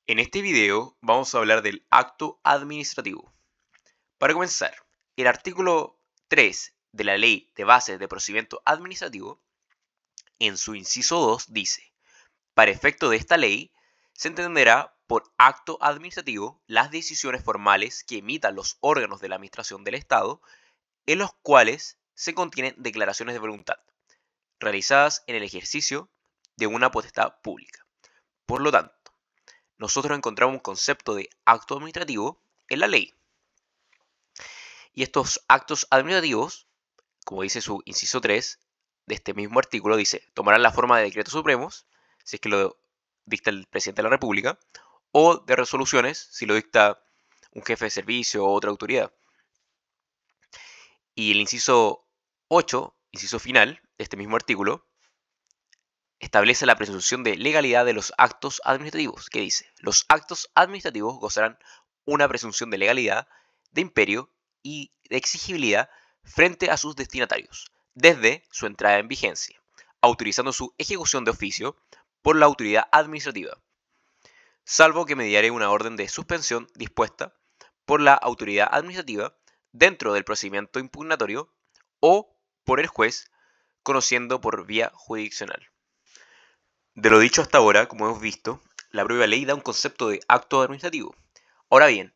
En este video vamos a hablar del acto administrativo. Para comenzar, el artículo 3 de la Ley de Bases de Procedimiento Administrativo, en su inciso 2, dice: para efecto de esta ley, se entenderá por acto administrativo las decisiones formales que emitan los órganos de la Administración del Estado, en los cuales se contienen declaraciones de voluntad, realizadas en el ejercicio de una potestad pública. Por lo tanto, nosotros encontramos un concepto de acto administrativo en la ley. Y estos actos administrativos, como dice su inciso 3 de este mismo artículo, dice: tomarán la forma de decretos supremos, si es que lo dicta el presidente de la República, o de resoluciones, si lo dicta un jefe de servicio o otra autoridad. Y el inciso 8, inciso final de este mismo artículo, establece la presunción de legalidad de los actos administrativos, que dice: los actos administrativos gozarán una presunción de legalidad, de imperio y de exigibilidad frente a sus destinatarios, desde su entrada en vigencia, autorizando su ejecución de oficio por la autoridad administrativa, salvo que mediare una orden de suspensión dispuesta por la autoridad administrativa dentro del procedimiento impugnatorio o por el juez, conociendo por vía jurisdiccional. De lo dicho hasta ahora, como hemos visto, la propia ley da un concepto de acto administrativo. Ahora bien,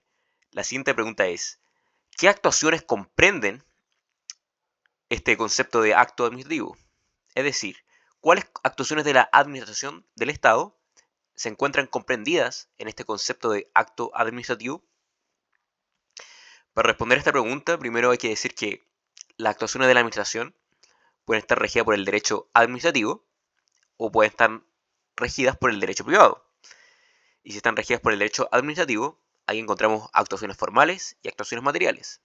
la siguiente pregunta es: ¿qué actuaciones comprenden este concepto de acto administrativo? Es decir, ¿cuáles actuaciones de la administración del Estado se encuentran comprendidas en este concepto de acto administrativo? Para responder a esta pregunta, primero hay que decir que las actuaciones de la administración pueden estar regidas por el derecho administrativo o pueden estar regidas por el derecho privado. Y si están regidas por el derecho administrativo, ahí encontramos actuaciones formales y actuaciones materiales.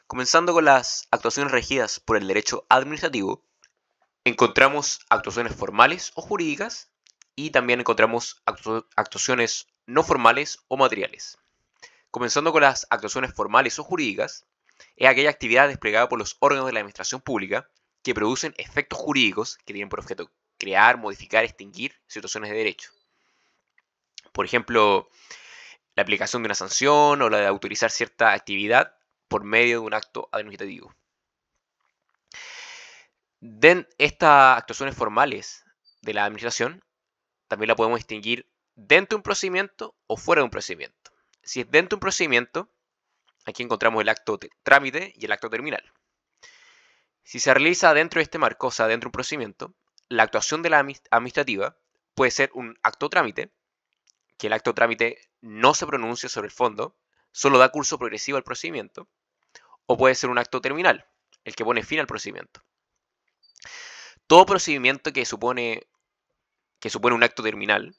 Comenzando con las actuaciones regidas por el derecho administrativo, encontramos actuaciones formales o jurídicas y también encontramos actuaciones no formales o materiales. Comenzando con las actuaciones formales o jurídicas, es aquella actividad desplegada por los órganos de la administración pública que producen efectos jurídicos que tienen por objeto crear, modificar, extinguir situaciones de derecho. Por ejemplo, la aplicación de una sanción o la de autorizar cierta actividad por medio de un acto administrativo. De estas actuaciones formales de la administración, también la podemos distinguir dentro de un procedimiento o fuera de un procedimiento. Si es dentro de un procedimiento, aquí encontramos el acto trámite y el acto terminal. Si se realiza dentro de este marco, o sea, dentro de un procedimiento, la actuación de la administrativa puede ser un acto trámite, que el acto trámite no se pronuncia sobre el fondo, solo da curso progresivo al procedimiento, o puede ser un acto terminal, el que pone fin al procedimiento. Todo procedimiento que supone un acto terminal,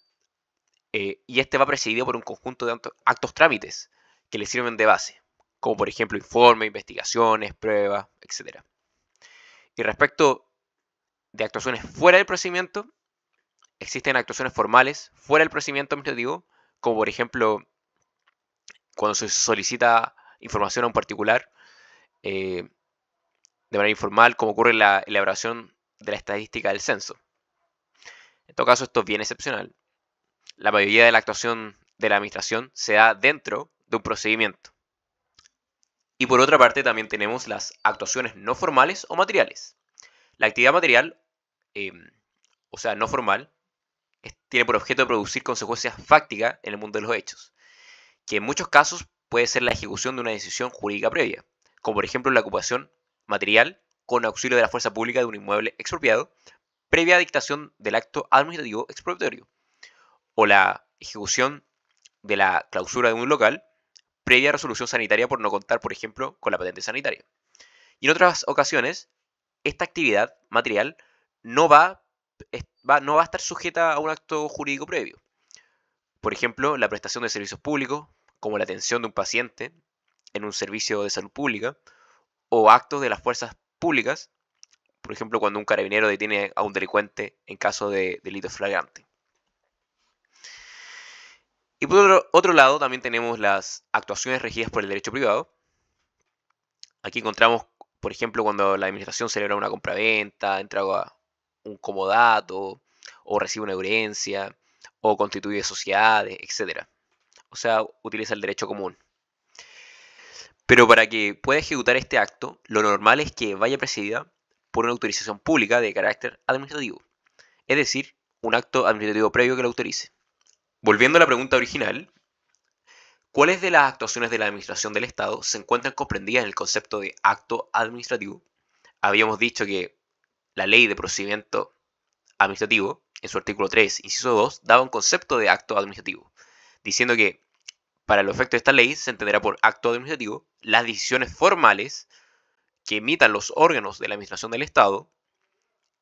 y este va precedido por un conjunto de actos trámites que le sirven de base, como por ejemplo informes, investigaciones, pruebas, etc. Y respecto de actuaciones fuera del procedimiento, existen actuaciones formales fuera del procedimiento administrativo, como por ejemplo cuando se solicita información a un particular de manera informal, como ocurre en la elaboración de la estadística del censo. En todo caso, esto es bien excepcional. La mayoría de la actuación de la administración se da dentro de un procedimiento. Y por otra parte también tenemos las actuaciones no formales o materiales. La actividad material, o sea, no formal, tiene por objeto producir consecuencias fácticas en el mundo de los hechos, que en muchos casos puede ser la ejecución de una decisión jurídica previa, como por ejemplo la ocupación material con auxilio de la fuerza pública de un inmueble expropiado, previa dictación del acto administrativo expropiatorio, o la ejecución de la clausura de un local, previa resolución sanitaria por no contar, por ejemplo, con la patente sanitaria. Y en otras ocasiones, esta actividad material no va a estar sujeta a un acto jurídico previo. Por ejemplo, la prestación de servicios públicos, como la atención de un paciente en un servicio de salud pública, o actos de las fuerzas públicas, por ejemplo, cuando un carabinero detiene a un delincuente en caso de delito flagrante. Y por otro lado, también tenemos las actuaciones regidas por el derecho privado. Aquí encontramos, por ejemplo, cuando la administración celebra una compraventa, entrega un comodato, o recibe una herencia, o constituye sociedades, etc. O sea, utiliza el derecho común. Pero para que pueda ejecutar este acto, lo normal es que vaya precedida por una autorización pública de carácter administrativo, es decir, un acto administrativo previo que lo autorice. Volviendo a la pregunta original, ¿cuáles de las actuaciones de la administración del Estado se encuentran comprendidas en el concepto de acto administrativo? Habíamos dicho que la Ley de Procedimiento Administrativo, en su artículo 3, inciso 2, daba un concepto de acto administrativo, diciendo que para el efecto de esta ley se entenderá por acto administrativo las decisiones formales que emitan los órganos de la administración del Estado,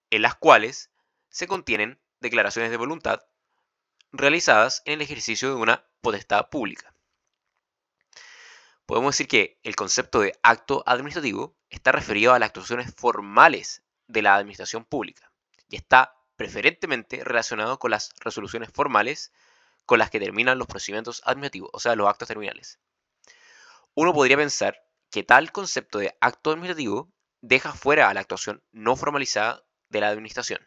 en las cuales se contienen declaraciones de voluntad realizadas en el ejercicio de una potestad pública. Podemos decir que el concepto de acto administrativo está referido a las actuaciones formales de la administración pública y está preferentemente relacionado con las resoluciones formales con las que terminan los procedimientos administrativos, o sea, los actos terminales. Uno podría pensar que tal concepto de acto administrativo deja fuera a la actuación no formalizada de la administración,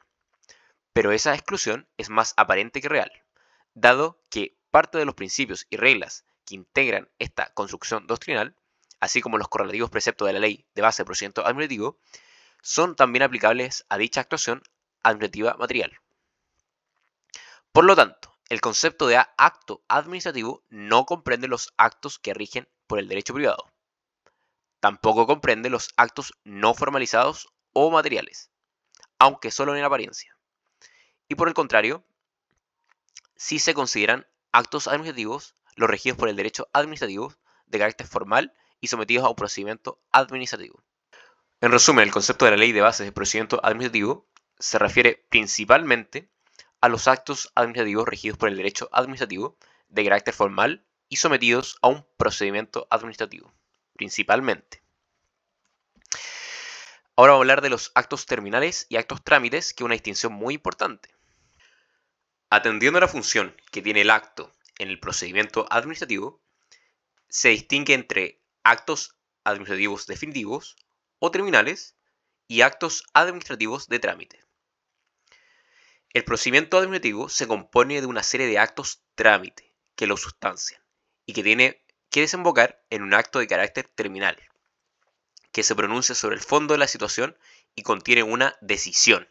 pero esa exclusión es más aparente que real, dado que parte de los principios y reglas que integran esta construcción doctrinal, así como los correlativos preceptos de la ley de base de procedimiento administrativo, son también aplicables a dicha actuación administrativa material. Por lo tanto, el concepto de acto administrativo no comprende los actos que rigen por el derecho privado. Tampoco comprende los actos no formalizados o materiales, aunque solo en apariencia. Y por el contrario, sí se consideran actos administrativos los regidos por el derecho administrativo de carácter formal y sometidos a un procedimiento administrativo. En resumen, el concepto de la ley de bases de procedimiento administrativo se refiere principalmente a los actos administrativos regidos por el derecho administrativo de carácter formal y sometidos a un procedimiento administrativo, principalmente. Ahora vamos a hablar de los actos terminales y actos trámites, que es una distinción muy importante. Atendiendo a la función que tiene el acto en el procedimiento administrativo, se distingue entre actos administrativos definitivos o terminales y actos administrativos de trámite. El procedimiento administrativo se compone de una serie de actos trámite que lo sustancian y que tiene que desembocar en un acto de carácter terminal, que se pronuncia sobre el fondo de la situación y contiene una decisión.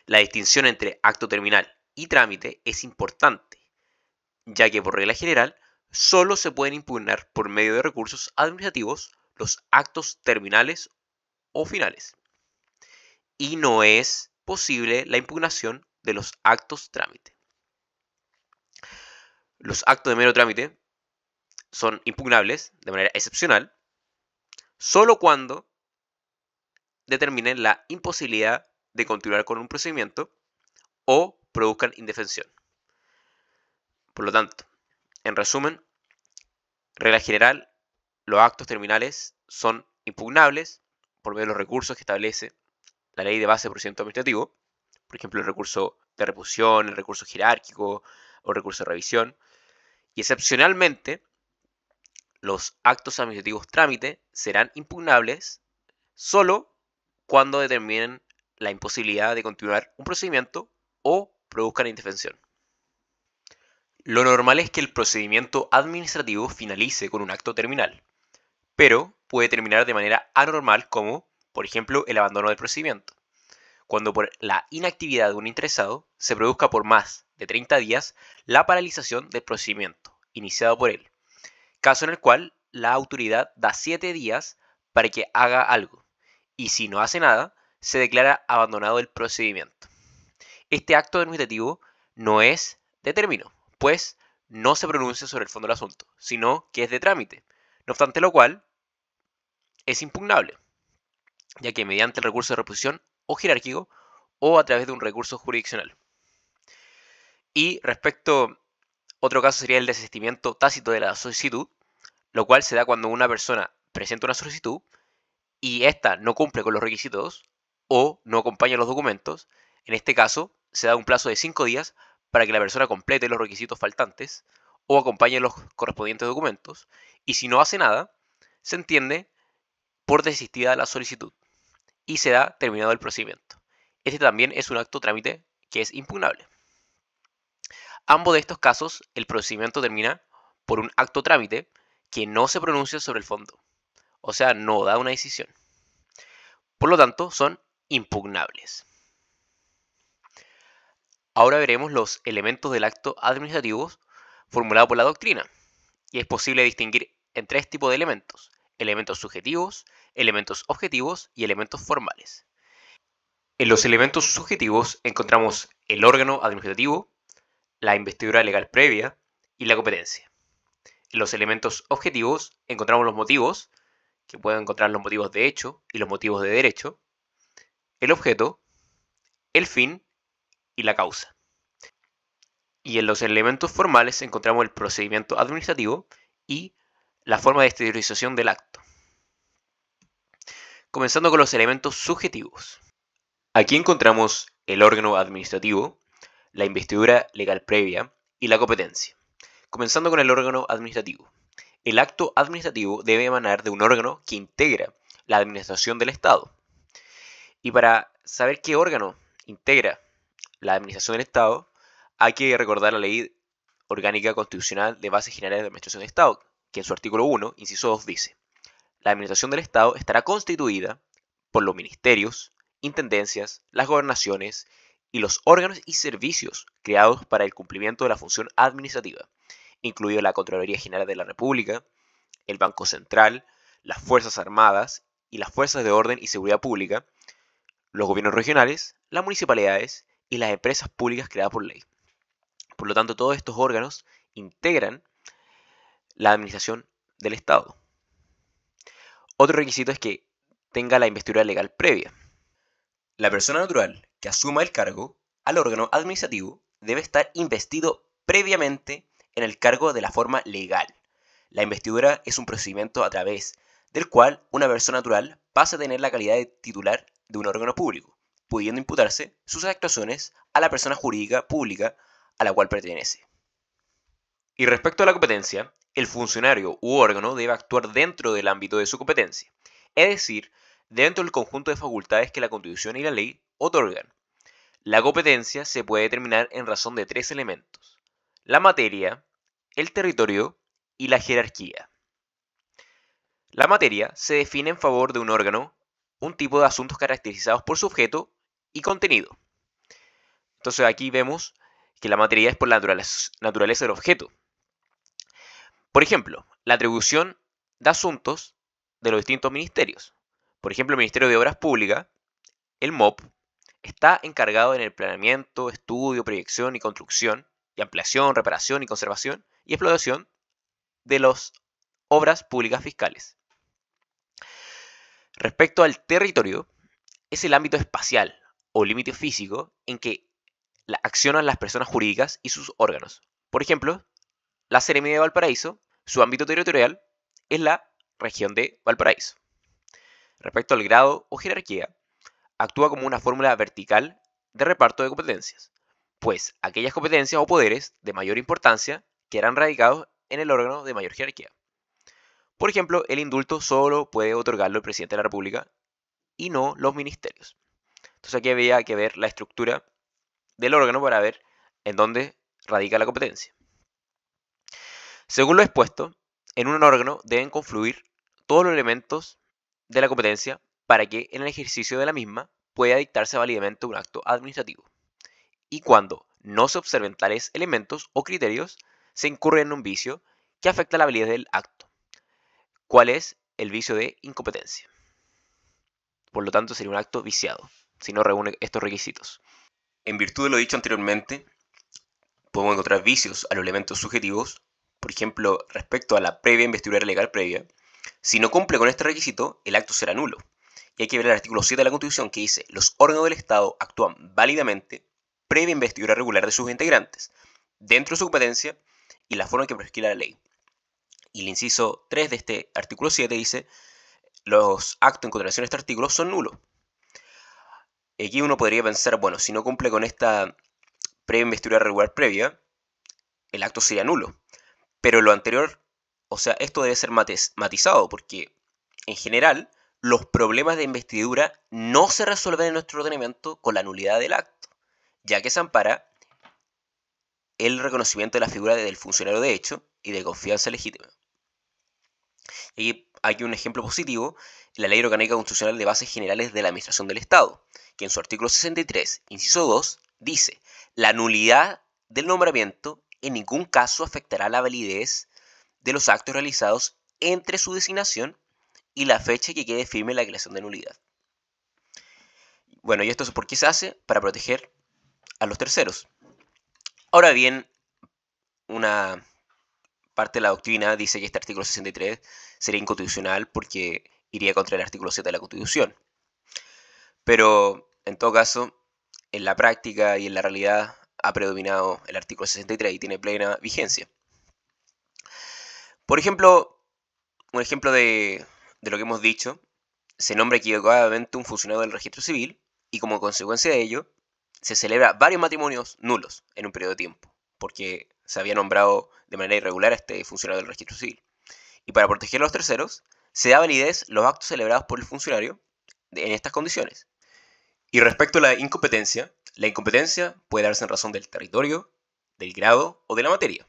La distinción entre acto terminal y trámite es importante, ya que por regla general solo se pueden impugnar por medio de recursos administrativos los actos terminales o finales, y no es posible la impugnación de los actos trámite. Los actos de mero trámite son impugnables de manera excepcional solo cuando determinen la imposibilidad de continuar con un procedimiento o produzcan indefensión. Por lo tanto, en resumen, regla general, los actos terminales son impugnables por medio de los recursos que establece la ley de base de procedimiento administrativo, por ejemplo, el recurso de reposición, el recurso jerárquico o el recurso de revisión, y excepcionalmente, los actos administrativos trámite serán impugnables solo cuando determinen la imposibilidad de continuar un procedimiento o produzcan indefensión. Lo normal es que el procedimiento administrativo finalice con un acto terminal, pero puede terminar de manera anormal como, por ejemplo, el abandono del procedimiento, cuando por la inactividad de un interesado se produzca por más de 30 días la paralización del procedimiento iniciado por él, caso en el cual la autoridad da 7 días para que haga algo, y si no hace nada, se declara abandonado el procedimiento. Este acto administrativo no es de término, pues no se pronuncia sobre el fondo del asunto, sino que es de trámite, no obstante lo cual es impugnable, ya que mediante el recurso de reposición o jerárquico o a través de un recurso jurisdiccional. Y respecto, otro caso sería el desistimiento tácito de la solicitud, lo cual se da cuando una persona presenta una solicitud y ésta no cumple con los requisitos o no acompaña los documentos. En este caso, se da un plazo de 5 días para que la persona complete los requisitos faltantes o acompañe los correspondientes documentos, y si no hace nada, se entiende por desistida la solicitud y se da terminado el procedimiento. Este también es un acto trámite que es impugnable. Ambos de estos casos, el procedimiento termina por un acto trámite que no se pronuncia sobre el fondo, o sea, no da una decisión. Por lo tanto, son impugnables. Ahora veremos los elementos del acto administrativo formulado por la doctrina, y es posible distinguir en tres tipos de elementos: elementos subjetivos, elementos objetivos y elementos formales. En los elementos subjetivos encontramos el órgano administrativo, la investidura legal previa y la competencia. En los elementos objetivos encontramos los motivos, que pueden encontrar los motivos de hecho y los motivos de derecho, el objeto, el fin y la causa. Y en los elementos formales encontramos el procedimiento administrativo y la forma de exteriorización del acto. Comenzando con los elementos subjetivos. Aquí encontramos el órgano administrativo, la investidura legal previa y la competencia. Comenzando con el órgano administrativo. El acto administrativo debe emanar de un órgano que integra la administración del Estado. Y para saber qué órgano integra la administración del Estado, hay que recordar la Ley Orgánica Constitucional de Bases Generales de Administración del Estado, que en su artículo 1, inciso 2, dice: la administración del Estado estará constituida por los ministerios, intendencias, las gobernaciones y los órganos y servicios creados para el cumplimiento de la función administrativa, incluido la Contraloría General de la República, el Banco Central, las Fuerzas Armadas y las Fuerzas de Orden y Seguridad Pública, los gobiernos regionales, las municipalidades y las empresas públicas creadas por ley. Por lo tanto, todos estos órganos integran la administración del Estado. Otro requisito es que tenga la investidura legal previa. La persona natural que asuma el cargo al órgano administrativo debe estar investido previamente en el cargo de la forma legal. La investidura es un procedimiento a través del cual una persona natural pasa a tener la calidad de titular de un órgano público, pudiendo imputarse sus actuaciones a la persona jurídica pública a la cual pertenece. Y respecto a la competencia, el funcionario u órgano debe actuar dentro del ámbito de su competencia, es decir, dentro del conjunto de facultades que la Constitución y la ley otorgan. La competencia se puede determinar en razón de tres elementos: la materia, el territorio y la jerarquía. La materia se define en favor de un órgano, un tipo de asuntos caracterizados por su objeto y contenido. Entonces aquí vemos que la materia es por la naturaleza del objeto. Por ejemplo, la atribución de asuntos de los distintos ministerios. Por ejemplo, el Ministerio de Obras Públicas, el MOP, está encargado en el planeamiento, estudio, proyección y construcción, y ampliación, reparación y conservación y explotación de las obras públicas fiscales. Respecto al territorio, es el ámbito espacial o límite físico en que accionan las personas jurídicas y sus órganos. Por ejemplo, la Seremía de Valparaíso, su ámbito territorial es la región de Valparaíso. Respecto al grado o jerarquía, actúa como una fórmula vertical de reparto de competencias, pues aquellas competencias o poderes de mayor importancia quedarán radicados en el órgano de mayor jerarquía. Por ejemplo, el indulto solo puede otorgarlo el presidente de la República y no los ministerios. Entonces aquí había que ver la estructura del órgano para ver en dónde radica la competencia. Según lo expuesto, en un órgano deben confluir todos los elementos de la competencia para que en el ejercicio de la misma pueda dictarse válidamente un acto administrativo. Y cuando no se observen tales elementos o criterios, se incurre en un vicio que afecta la validez del acto. ¿Cuál es el vicio de incompetencia? Por lo tanto, sería un acto viciado si no reúne estos requisitos. En virtud de lo dicho anteriormente, podemos encontrar vicios a los elementos subjetivos. Por ejemplo, respecto a la previa investidura legal previa, si no cumple con este requisito, el acto será nulo. Y hay que ver el artículo 7 de la Constitución, que dice: los órganos del Estado actúan válidamente previa investidura regular de sus integrantes, dentro de su competencia y la forma en que prescribe la ley. Y el inciso 3 de este artículo 7 dice: los actos en contravención de este artículo son nulos. Aquí uno podría pensar, bueno, si no cumple con esta previa investidura regular previa, el acto sería nulo. Pero lo anterior, o sea, esto debe ser matizado, porque en general los problemas de investidura no se resuelven en nuestro ordenamiento con la nulidad del acto, ya que se ampara el reconocimiento de la figura del funcionario de hecho y de confianza legítima. Y aquí un ejemplo positivo, la Ley Orgánica Constitucional de Bases Generales de la Administración del Estado, que en su artículo 63, inciso 2, dice: la nulidad del nombramiento en ningún caso afectará la validez de los actos realizados entre su designación y la fecha que quede firme la declaración de nulidad. Bueno, ¿y esto por qué se hace? Para proteger a los terceros. Ahora bien, una parte de la doctrina dice que este artículo 63 sería inconstitucional porque iría contra el artículo 7 de la Constitución. Pero, en todo caso, en la práctica y en la realidad ha predominado el artículo 63 y tiene plena vigencia. Por ejemplo, un ejemplo de lo que hemos dicho: se nombra equivocadamente un funcionario del registro civil y como consecuencia de ello se celebra varios matrimonios nulos en un periodo de tiempo, porque se había nombrado de manera irregular a este funcionario del registro civil. Y para proteger a los terceros, se da validez los actos celebrados por el funcionario en estas condiciones. Y respecto a la incompetencia puede darse en razón del territorio, del grado o de la materia.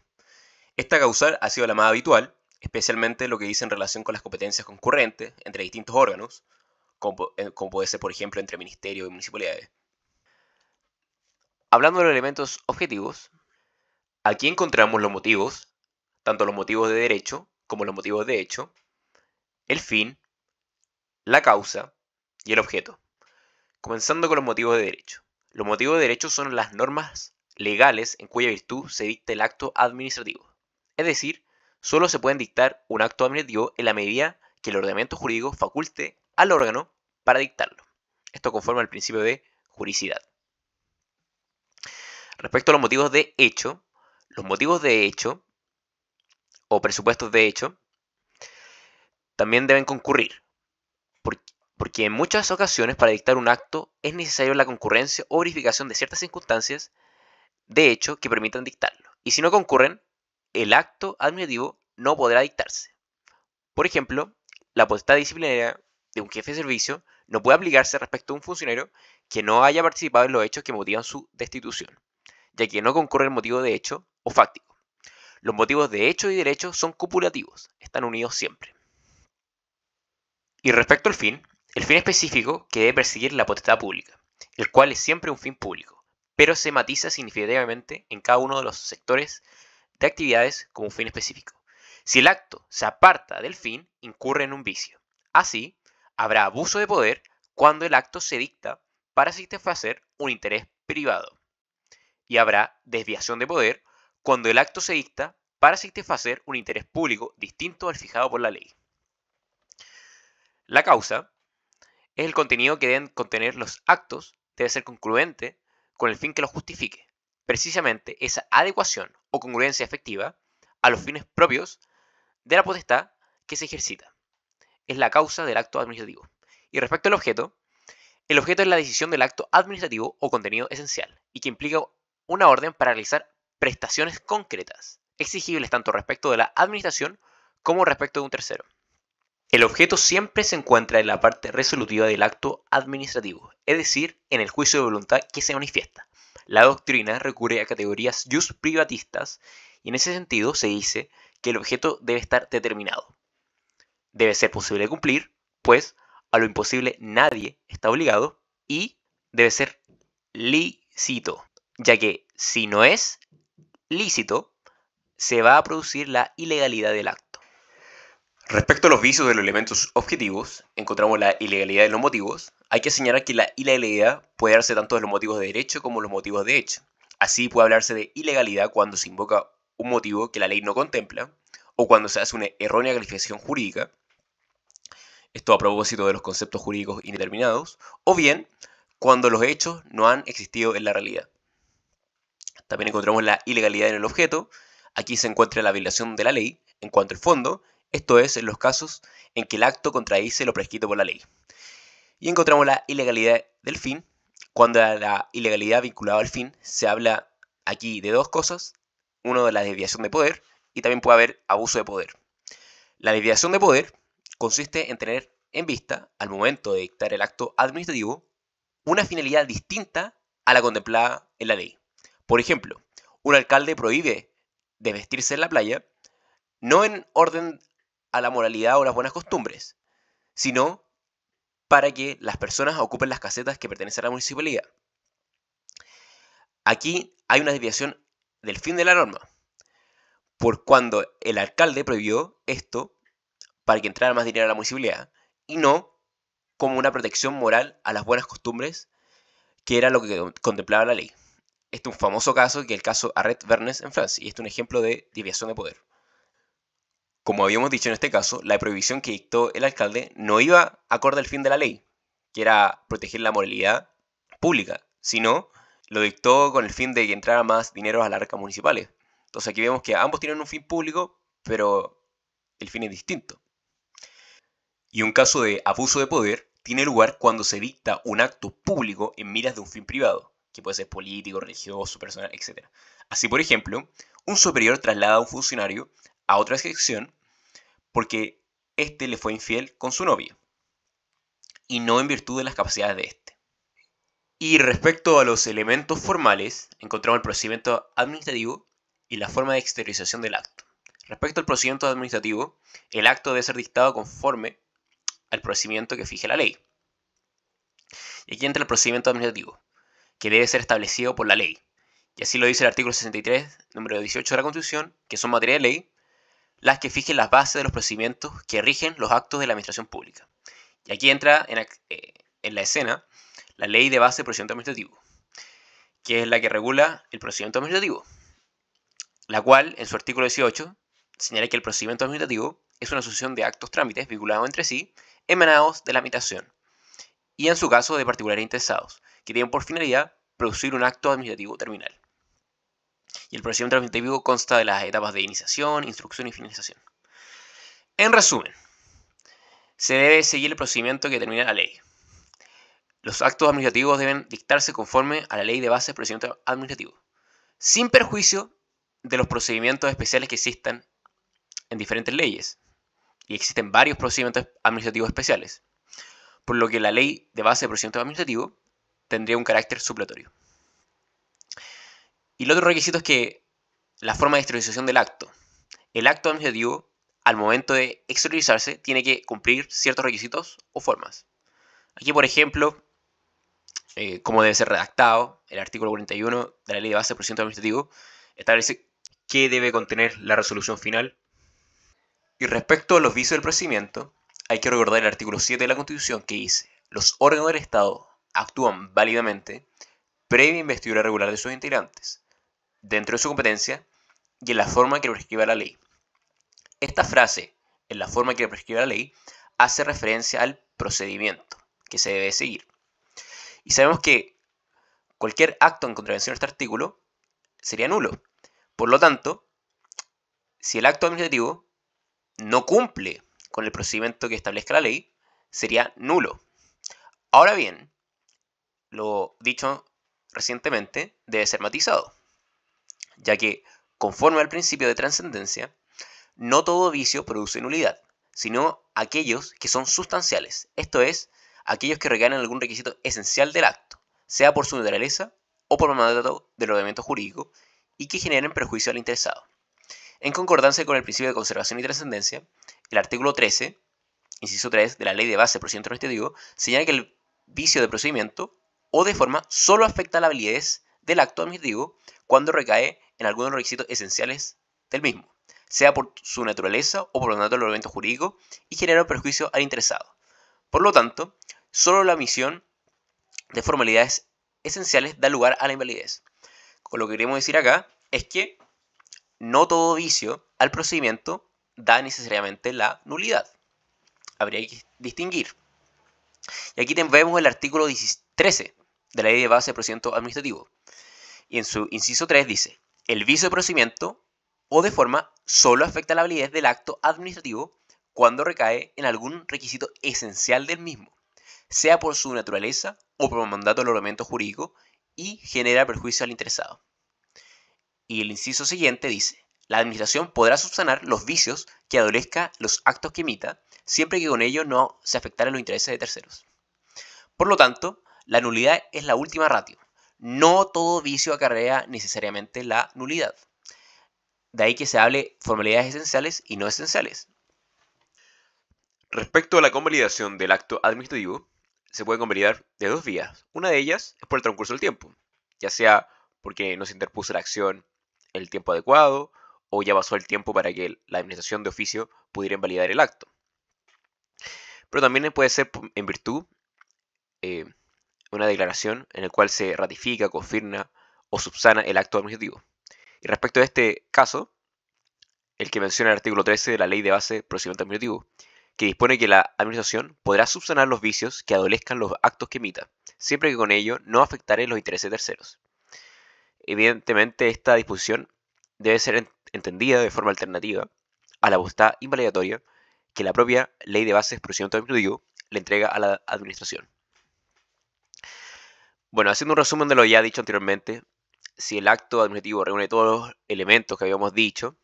Esta causal ha sido la más habitual, especialmente lo que dice en relación con las competencias concurrentes entre distintos órganos, como puede ser, por ejemplo, entre ministerios y municipalidades. Hablando de los elementos objetivos, aquí encontramos los motivos, tanto los motivos de derecho como los motivos de hecho, el fin, la causa y el objeto. Comenzando con los motivos de derecho. Los motivos de derecho son las normas legales en cuya virtud se dicta el acto administrativo. Es decir, solo se pueden dictar un acto administrativo en la medida que el ordenamiento jurídico faculte al órgano para dictarlo. Esto conforme al principio de juridicidad. Respecto a los motivos de hecho o presupuestos de hecho también deben concurrir, porque en muchas ocasiones para dictar un acto es necesario la concurrencia o verificación de ciertas circunstancias de hecho que permitan dictarlo. Y si no concurren, el acto administrativo no podrá dictarse. Por ejemplo, la potestad disciplinaria de un jefe de servicio no puede aplicarse respecto a un funcionario que no haya participado en los hechos que motivan su destitución, ya que no concurre el motivo de hecho o fáctico. Los motivos de hecho y derecho son copulativos, están unidos siempre. Y respecto al fin, el fin específico que debe perseguir la potestad pública, el cual es siempre un fin público, pero se matiza significativamente en cada uno de los sectores de actividades como un fin específico. Si el acto se aparta del fin, incurre en un vicio. Así, habrá abuso de poder cuando el acto se dicta para satisfacer un interés privado. Y habrá desviación de poder cuando el acto se dicta para satisfacer un interés público distinto al fijado por la ley. La causa es el contenido que deben contener los actos, debe ser congruente con el fin que los justifique. Precisamente esa adecuación o congruencia efectiva a los fines propios de la potestad que se ejercita es la causa del acto administrativo. Y respecto al objeto, el objeto es la decisión del acto administrativo o contenido esencial y que implica una orden para realizar prestaciones concretas, exigibles tanto respecto de la administración como respecto de un tercero. El objeto siempre se encuentra en la parte resolutiva del acto administrativo, es decir, en el juicio de voluntad que se manifiesta. La doctrina recurre a categorías jus privatistas y en ese sentido se dice que el objeto debe estar determinado. Debe ser posible de cumplir, pues a lo imposible nadie está obligado, y debe ser lícito, ya que si no es lícito, se va a producir la ilegalidad del acto. Respecto a los vicios de los elementos objetivos, encontramos la ilegalidad de los motivos. Hay que señalar que la ilegalidad puede darse tanto de los motivos de derecho como los motivos de hecho. Así puede hablarse de ilegalidad cuando se invoca un motivo que la ley no contempla, o cuando se hace una errónea calificación jurídica, esto a propósito de los conceptos jurídicos indeterminados, o bien cuando los hechos no han existido en la realidad. También encontramos la ilegalidad en el objeto. Aquí se encuentra la violación de la ley en cuanto al fondo, esto es en los casos en que el acto contradice lo prescrito por la ley. Y encontramos la ilegalidad del fin, cuando la ilegalidad vinculada al fin se habla aquí de dos cosas: uno, de la desviación de poder, y también puede haber abuso de poder. La desviación de poder consiste en tener en vista, al momento de dictar el acto administrativo, una finalidad distinta a la contemplada en la ley. Por ejemplo, un alcalde prohíbe de vestirse en la playa, no en orden a la moralidad o las buenas costumbres, sino para que las personas ocupen las casetas que pertenecen a la municipalidad. Aquí hay una desviación del fin de la norma, por cuando el alcalde prohibió esto para que entrara más dinero a la municipalidad, y no como una protección moral a las buenas costumbres, que era lo que contemplaba la ley. Este es un famoso caso, que es el caso Arret-Vernes en Francia, y este es un ejemplo de desviación de poder. Como habíamos dicho en este caso, la prohibición que dictó el alcalde no iba acorde al fin de la ley, que era proteger la moralidad pública, sino lo dictó con el fin de que entrara más dinero a las arcas municipales. Entonces aquí vemos que ambos tienen un fin público, pero el fin es distinto. Y un caso de abuso de poder tiene lugar cuando se dicta un acto público en miras de un fin privado, que puede ser político, religioso, personal, etc. Así, por ejemplo, un superior traslada a un funcionario a otra sección porque éste le fue infiel con su novia, y no en virtud de las capacidades de éste. Y respecto a los elementos formales, encontramos el procedimiento administrativo y la forma de exteriorización del acto. Respecto al procedimiento administrativo, el acto debe ser dictado conforme al procedimiento que fije la ley. Y aquí entra el procedimiento administrativo, que debe ser establecido por la ley. Y así lo dice el artículo 63, número 18 de la Constitución, que son materia de ley, las que fijen las bases de los procedimientos que rigen los actos de la administración pública. Y aquí entra en la escena la ley de base de procedimiento administrativo, que es la que regula el procedimiento administrativo, la cual, en su artículo 18, señala que el procedimiento administrativo es una sucesión de actos trámites vinculados entre sí, emanados de la administración, y en su caso de particulares interesados, que tienen por finalidad producir un acto administrativo terminal. Y el procedimiento administrativo consta de las etapas de iniciación, instrucción y finalización. En resumen, se debe seguir el procedimiento que determina la ley. Los actos administrativos deben dictarse conforme a la ley de base del procedimiento administrativo, sin perjuicio de los procedimientos especiales que existan en diferentes leyes. Y existen varios procedimientos administrativos especiales, por lo que la ley de base del procedimiento administrativo tendría un carácter supletorio. Y el otro requisito es que la forma de exteriorización del acto. El acto administrativo, al momento de exteriorizarse, tiene que cumplir ciertos requisitos o formas. Aquí, por ejemplo, cómo debe ser redactado, el artículo 41 de la ley de base del procedimiento administrativo establece qué debe contener la resolución final. Y respecto a los vicios del procedimiento, hay que recordar el artículo 7 de la Constitución, que dice: los órganos del Estado actúan válidamente previa investidura regular de sus integrantes, dentro de su competencia y en la forma que prescriba la ley. Esta frase, en la forma que prescribe la ley, hace referencia al procedimiento que se debe seguir. Y sabemos que cualquier acto en contravención a este artículo sería nulo. Por lo tanto, si el acto administrativo no cumple con el procedimiento que establezca la ley, sería nulo. Ahora bien, lo dicho recientemente debe ser matizado, ya que, conforme al principio de trascendencia, no todo vicio produce nulidad, sino aquellos que son sustanciales, esto es, aquellos que recaen en algún requisito esencial del acto, sea por su naturaleza o por mandato del ordenamiento jurídico, y que generen perjuicio al interesado. En concordancia con el principio de conservación y trascendencia, el artículo 13, inciso 3 de la Ley de Base del Procedimiento Administrativo, señala que el vicio de procedimiento o de forma solo afecta la validez del acto administrativo cuando recae en algunos de los requisitos esenciales del mismo, sea por su naturaleza o por mandato del ordenamiento jurídico, y genera un perjuicio al interesado. Por lo tanto, solo la omisión de formalidades esenciales da lugar a la invalidez. Con lo que queremos decir acá es que no todo vicio al procedimiento da necesariamente la nulidad. Habría que distinguir. Y aquí vemos el artículo 13 de la Ley de Base del Procedimiento Administrativo. Y en su inciso 3 dice: el vicio de procedimiento o de forma solo afecta la validez del acto administrativo cuando recae en algún requisito esencial del mismo, sea por su naturaleza o por mandato del ordenamiento jurídico, y genera perjuicio al interesado. Y el inciso siguiente dice: la administración podrá subsanar los vicios que adolezca los actos que emita, siempre que con ello no se afectaran los intereses de terceros. Por lo tanto, la nulidad es la última ratio. no todo vicio acarrea necesariamente la nulidad. De ahí que se hable formalidades esenciales y no esenciales. Respecto a la convalidación del acto administrativo, se puede convalidar de dos vías. Una de ellas es por el transcurso del tiempo, ya sea porque no se interpuso la acción en el tiempo adecuado o ya pasó el tiempo para que la administración de oficio pudiera invalidar el acto. Pero también puede ser en virtud de una declaración en la cual se ratifica, confirma o subsana el acto administrativo. Y respecto a este caso, el que menciona el artículo 13 de la Ley de Base de Procedimiento Administrativo, que dispone que la Administración podrá subsanar los vicios que adolezcan los actos que emita, siempre que con ello no afectare los intereses de terceros. Evidentemente, esta disposición debe ser entendida de forma alternativa a la potestad invalidatoria que la propia Ley de Bases de Procedimiento Administrativo le entrega a la Administración. Bueno, haciendo un resumen de lo ya dicho anteriormente, si el acto administrativo reúne todos los elementos que habíamos dicho,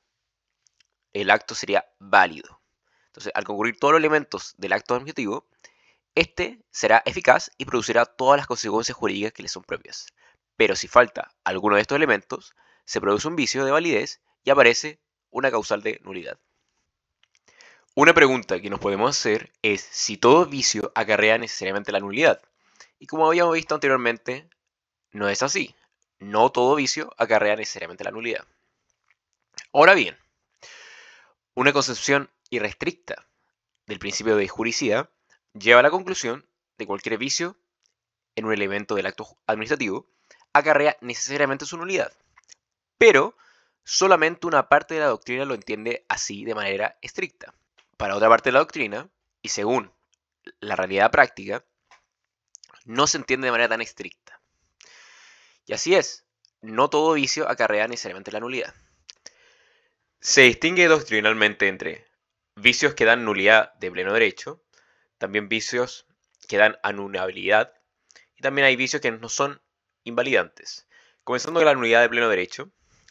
el acto sería válido. Entonces, al concurrir todos los elementos del acto administrativo, este será eficaz y producirá todas las consecuencias jurídicas que le son propias. Pero si falta alguno de estos elementos, se produce un vicio de validez y aparece una causal de nulidad. Una pregunta que nos podemos hacer es si todo vicio acarrea necesariamente la nulidad. Y como habíamos visto anteriormente, no es así. No todo vicio acarrea necesariamente la nulidad. Ahora bien, una concepción irrestricta del principio de juricidad lleva a la conclusión de que cualquier vicio en un elemento del acto administrativo acarrea necesariamente su nulidad. Pero solamente una parte de la doctrina lo entiende así de manera estricta. Para otra parte de la doctrina, y según la realidad práctica, no se entiende de manera tan estricta. Y así es, no todo vicio acarrea necesariamente la nulidad. Se distingue doctrinalmente entre vicios que dan nulidad de pleno derecho, también vicios que dan anulabilidad, y también hay vicios que no son invalidantes. Comenzando con la nulidad de pleno derecho,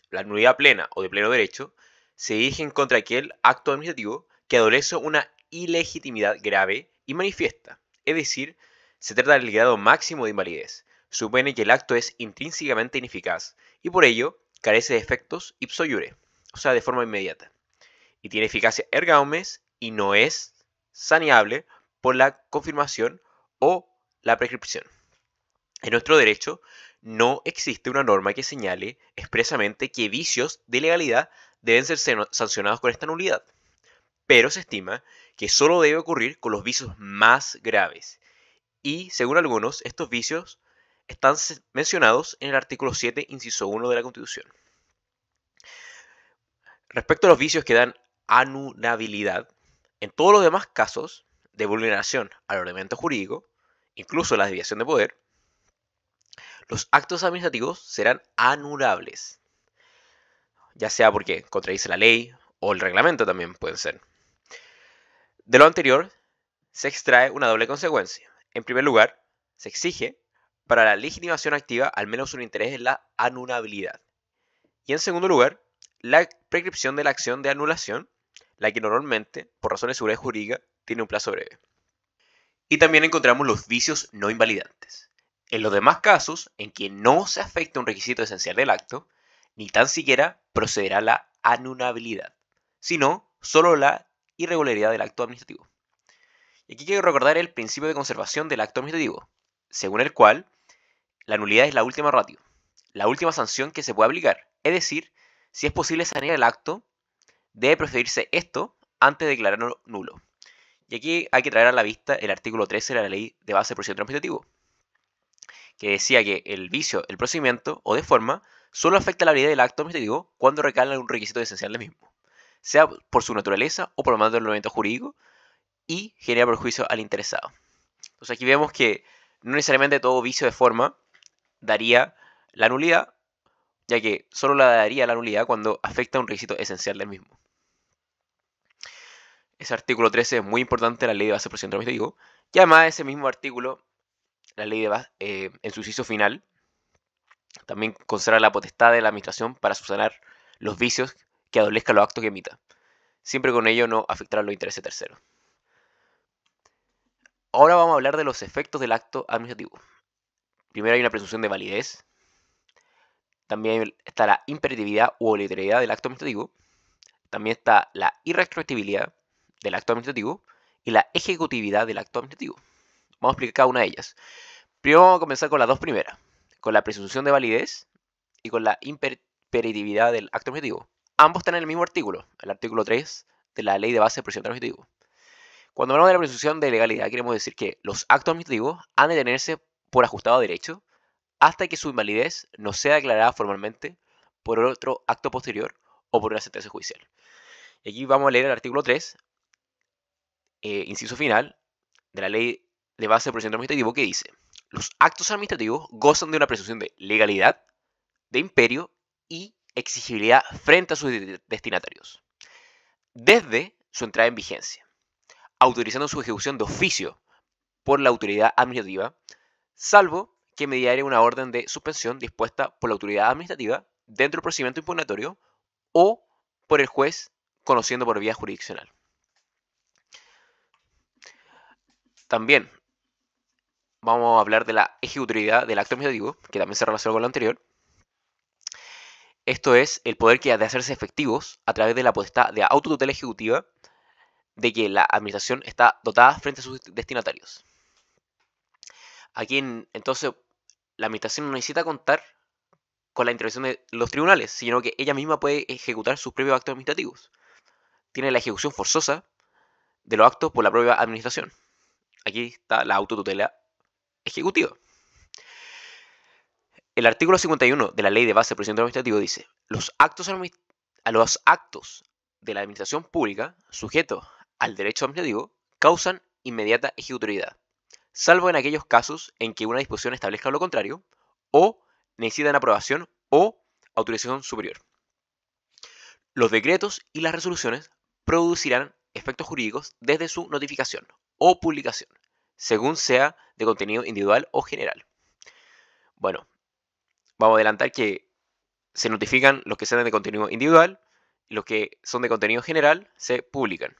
la nulidad plena o de pleno derecho se dirigen contra aquel acto administrativo que adolece una ilegitimidad grave y manifiesta, es decir, se trata del grado máximo de invalidez. Supone que el acto es intrínsecamente ineficaz y por ello carece de efectos ipso iure, o sea, de forma inmediata, y tiene eficacia erga omnes y no es saneable por la confirmación o la prescripción. En nuestro derecho no existe una norma que señale expresamente que vicios de legalidad deben ser sancionados con esta nulidad, pero se estima que solo debe ocurrir con los vicios más graves, y según algunos, estos vicios están mencionados en el artículo 7, inciso 1 de la Constitución. Respecto a los vicios que dan anulabilidad, en todos los demás casos de vulneración al ordenamiento jurídico, incluso la desviación de poder, los actos administrativos serán anulables, ya sea porque contradice la ley o el reglamento también pueden ser. De lo anterior, se extrae una doble consecuencia. En primer lugar, se exige para la legitimación activa al menos un interés en la anulabilidad. Y en segundo lugar, la prescripción de la acción de anulación, la que normalmente, por razones de seguridad jurídica, tiene un plazo breve. Y también encontramos los vicios no invalidantes. En los demás casos en que no se afecta un requisito esencial del acto, ni tan siquiera procederá la anulabilidad, sino solo la irregularidad del acto administrativo. Y aquí quiero recordar el principio de conservación del acto administrativo, según el cual la nulidad es la última ratio, la última sanción que se puede aplicar. Es decir, si es posible sanear el acto, debe procedirse esto antes de declararlo nulo. Y aquí hay que traer a la vista el artículo 13 de la Ley de Base de Procedimiento Administrativo, que decía que el vicio, el procedimiento o de forma solo afecta la validez del acto administrativo cuando recala en un requisito esencial del mismo, sea por su naturaleza o por el mando del ordenamiento jurídico, y genera perjuicio al interesado. Entonces aquí vemos que no necesariamente todo vicio de forma daría la nulidad, ya que solo la daría la nulidad cuando afecta un requisito esencial del mismo. Ese artículo 13 es muy importante en la Ley de Base de Procedimiento Administrativo, y además ese mismo artículo, la ley de base, en su inciso final, también conserva la potestad de la administración para subsanar los vicios que adolezcan los actos que emita, siempre con ello no afectará los intereses terceros. Ahora vamos a hablar de los efectos del acto administrativo. Primero hay una presunción de validez, También está la imperatividad u obligatoriedad del acto administrativo. También está la irretroactibilidad del acto administrativo y la ejecutividad del acto administrativo. Vamos a explicar cada una de ellas. Primero vamos a comenzar con las dos primeras, con la presunción de validez y con la imperatividad del acto administrativo. Ambos están en el mismo artículo, el artículo 3 de la Ley de Base de Procedimiento Administrativo. Cuando hablamos de la presunción de legalidad, queremos decir que los actos administrativos han de tenerse por ajustado a derecho hasta que su invalidez no sea declarada formalmente por otro acto posterior o por una sentencia judicial. Y aquí vamos a leer el artículo 3, inciso final, de la Ley de Base de Procedimiento Administrativo, que dice: los actos administrativos gozan de una presunción de legalidad, de imperio y exigibilidad frente a sus destinatarios, desde su entrada en vigencia, autorizando su ejecución de oficio por la autoridad administrativa, salvo que mediare una orden de suspensión dispuesta por la autoridad administrativa dentro del procedimiento impugnatorio o por el juez conociendo por vía jurisdiccional. También vamos a hablar de la ejecutividad del acto administrativo, que también se relaciona con lo anterior. Esto es el poder que ha de hacerse efectivos a través de la potestad de autotutela ejecutiva de que la administración está dotada frente a sus destinatarios. Aquí entonces la administración no necesita contar con la intervención de los tribunales, sino que ella misma puede ejecutar sus propios actos administrativos. Tiene la ejecución forzosa de los actos por la propia administración. Aquí está la autotutela ejecutiva. El artículo 51 de la Ley de Base de Procedimiento Administrativo dice: los actos de la administración pública sujetos al derecho administrativo causan inmediata ejecutoriedad, salvo en aquellos casos en que una disposición establezca lo contrario o necesitan aprobación o autorización superior. Los decretos y las resoluciones producirán efectos jurídicos desde su notificación o publicación, según sea de contenido individual o general. Bueno, vamos a adelantar que se notifican los que sean de contenido individual y los que son de contenido general se publican.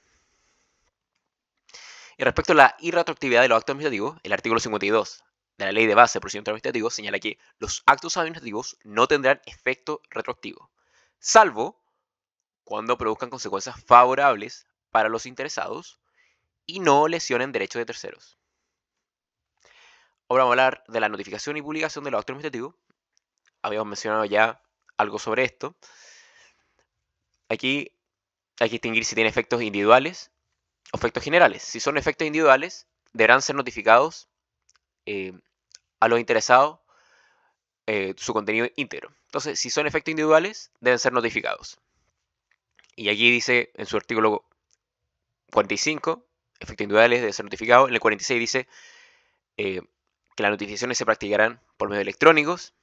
Y respecto a la irretroactividad de los actos administrativos, el artículo 52 de la Ley de Base de Procedimiento Administrativo señala que los actos administrativos no tendrán efecto retroactivo, salvo cuando produzcan consecuencias favorables para los interesados y no lesionen derechos de terceros. Ahora vamos a hablar de la notificación y publicación de los actos administrativos. Habíamos mencionado ya algo sobre esto. Aquí hay que distinguir si tiene efectos individuales o efectos generales. Si son efectos individuales, deberán ser notificados a los interesados su contenido íntegro. Entonces, si son efectos individuales, deben ser notificados. Y aquí dice en su artículo 45, efectos individuales deben ser notificados. En el 46 dice que las notificaciones se practicarán por medios electrónicos.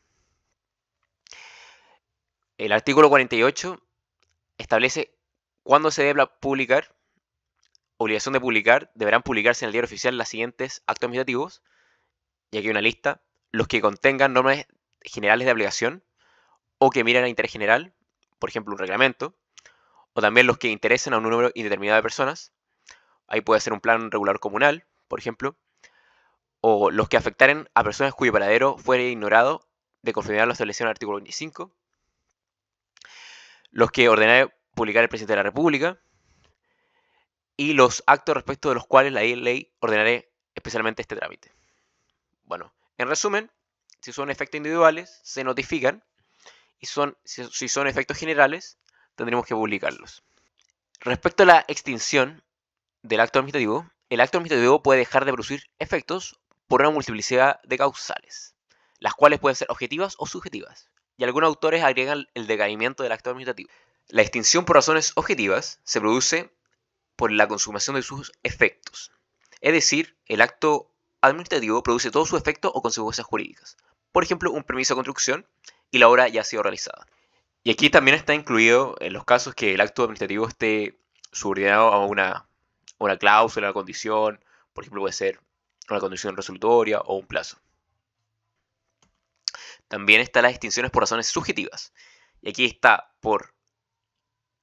El artículo 48 establece cuándo se debe publicar. Obligación de publicar. Deberán publicarse en el diario oficial las siguientes actos administrativos. Y aquí hay una lista. Los que contengan normas generales de aplicación o que miren a interés general, por ejemplo un reglamento, o también los que interesen a un número indeterminado de personas. Ahí puede ser un plan regulador comunal, por ejemplo, o los que afectaren a personas cuyo paradero fuere ignorado de conformidad a lo establecido en el artículo 25, los que ordenare publicar el presidente de la República, y los actos respecto de los cuales la ley ordenaré especialmente este trámite. Bueno, en resumen, si son efectos individuales, se notifican, y si son efectos generales, tendremos que publicarlos. Respecto a la extinción del acto administrativo, el acto administrativo puede dejar de producir efectos por una multiplicidad de causales, las cuales pueden ser objetivas o subjetivas, y algunos autores agregan el decaimiento del acto administrativo. La extinción por razones objetivas se produce por la consumación de sus efectos, es decir, el acto administrativo produce todos sus efectos o consecuencias jurídicas, por ejemplo, un permiso de construcción y la obra ya ha sido realizada. Y aquí también está incluido en los casos que el acto administrativo esté subordinado a una cláusula, una condición, por ejemplo puede ser una condición resolutoria o un plazo. También están las extinciones por razones subjetivas, y aquí está por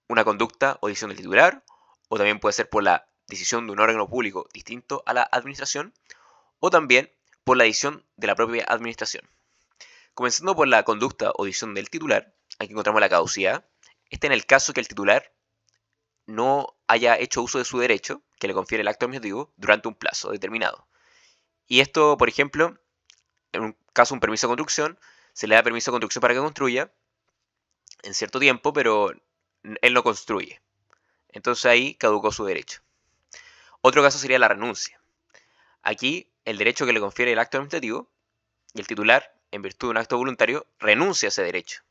una conducta o decisión del titular, o también puede ser por la decisión de un órgano público distinto a la administración, o también por la decisión de la propia administración. Comenzando por la conducta o decisión del titular, aquí encontramos la caducidad. En el caso que el titular no haya hecho uso de su derecho, que le confiere el acto administrativo, durante un plazo determinado. Y esto, por ejemplo, en un caso un permiso de construcción, se le da permiso de construcción para que construya en cierto tiempo, pero él no construye. Entonces ahí caducó su derecho. Otro caso sería la renuncia. Aquí el derecho que le confiere el acto administrativo y el titular, en virtud de un acto voluntario, renuncia a ese derecho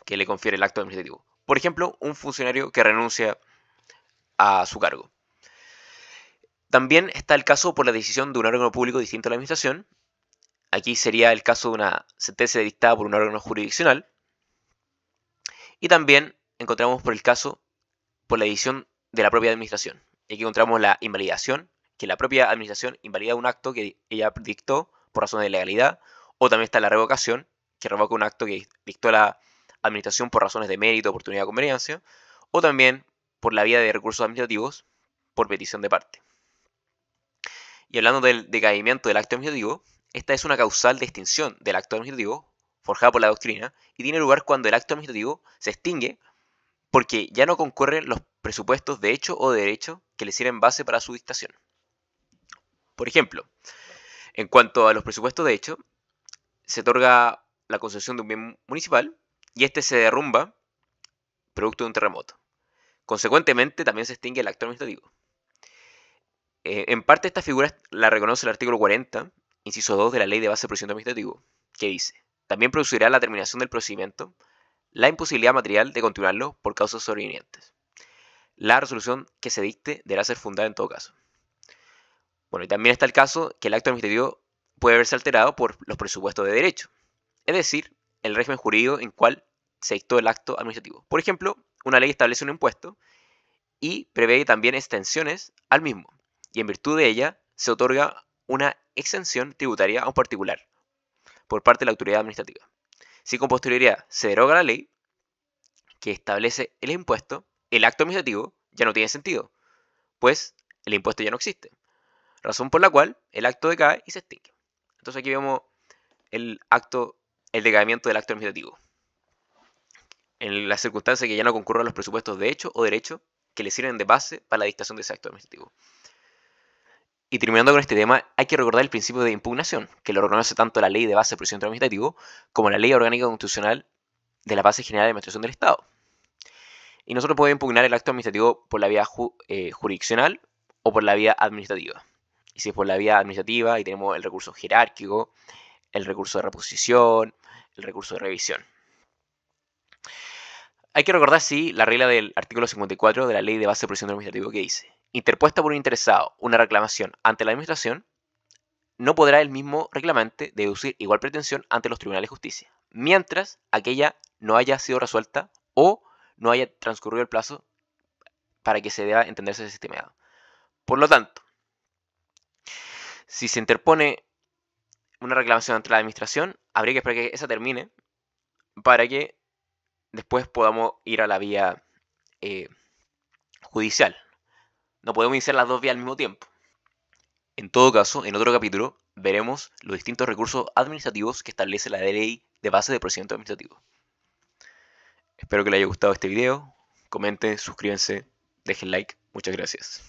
que le confiere el acto administrativo. Por ejemplo, un funcionario que renuncia a su cargo. También está el caso por la decisión de un órgano público distinto a la administración. Aquí sería el caso de una sentencia dictada por un órgano jurisdiccional. Y también encontramos por el caso por la decisión de la propia administración. Y aquí encontramos la invalidación, que la propia administración invalida un acto que ella dictó por razones de legalidad. O también está la revocación, que revoca un acto que dictó la administración por razones de mérito, oportunidad o conveniencia. O también por la vía de recursos administrativos por petición de parte. Y hablando del decaimiento del acto administrativo, esta es una causal de extinción del acto administrativo forjada por la doctrina y tiene lugar cuando el acto administrativo se extingue porque ya no concurren los presupuestos de hecho o de derecho que le sirven base para su dictación. Por ejemplo, en cuanto a los presupuestos de hecho, se otorga la concesión de un bien municipal y este se derrumba producto de un terremoto. Consecuentemente, también se extingue el acto administrativo. En parte esta figura la reconoce el artículo 40, inciso 2 de la Ley de Base de Procedimiento Administrativo, que dice: también producirá la terminación del procedimiento la imposibilidad material de continuarlo por causas sobrevinientes. La resolución que se dicte deberá ser fundada en todo caso. Bueno, y también está el caso que el acto administrativo puede verse alterado por los presupuestos de derecho, es decir, el régimen jurídico en cual se dictó el acto administrativo. Por ejemplo, una ley establece un impuesto y prevé también extensiones al mismo, y en virtud de ella se otorga una exención tributaria a un particular por parte de la autoridad administrativa. Si con posterioridad se deroga la ley que establece el impuesto, el acto administrativo ya no tiene sentido, pues el impuesto ya no existe, razón por la cual el acto decae y se extingue. Entonces aquí vemos el decaimiento del acto administrativo, en la circunstancia que ya no concurran los presupuestos de hecho o derecho que le sirven de base para la dictación de ese acto administrativo. Y terminando con este tema, hay que recordar el principio de impugnación, que lo reconoce tanto la Ley de Base de Procedimiento Administrativo como la Ley Orgánica Constitucional de la Base General de Administración del Estado. Y nosotros podemos impugnar el acto administrativo por la vía jurisdiccional o por la vía administrativa. Y si es por la vía administrativa, ahí tenemos el recurso jerárquico, el recurso de reposición, el recurso de revisión. Hay que recordar, sí, la regla del artículo 54 de la Ley de Base de Procedimiento Administrativo que dice: interpuesta por un interesado una reclamación ante la administración, no podrá el mismo reclamante deducir igual pretensión ante los tribunales de justicia, mientras aquella no haya sido resuelta o no haya transcurrido el plazo para que se deba entenderse ese sistema. Por lo tanto, si se interpone una reclamación ante la administración, habría que esperar que esa termine para que después podamos ir a la vía judicial. No podemos iniciar las dos vías al mismo tiempo. En todo caso, en otro capítulo veremos los distintos recursos administrativos que establece la Ley de Base de Procedimiento Administrativo. Espero que les haya gustado este video. Comenten, suscríbanse, dejen like. Muchas gracias.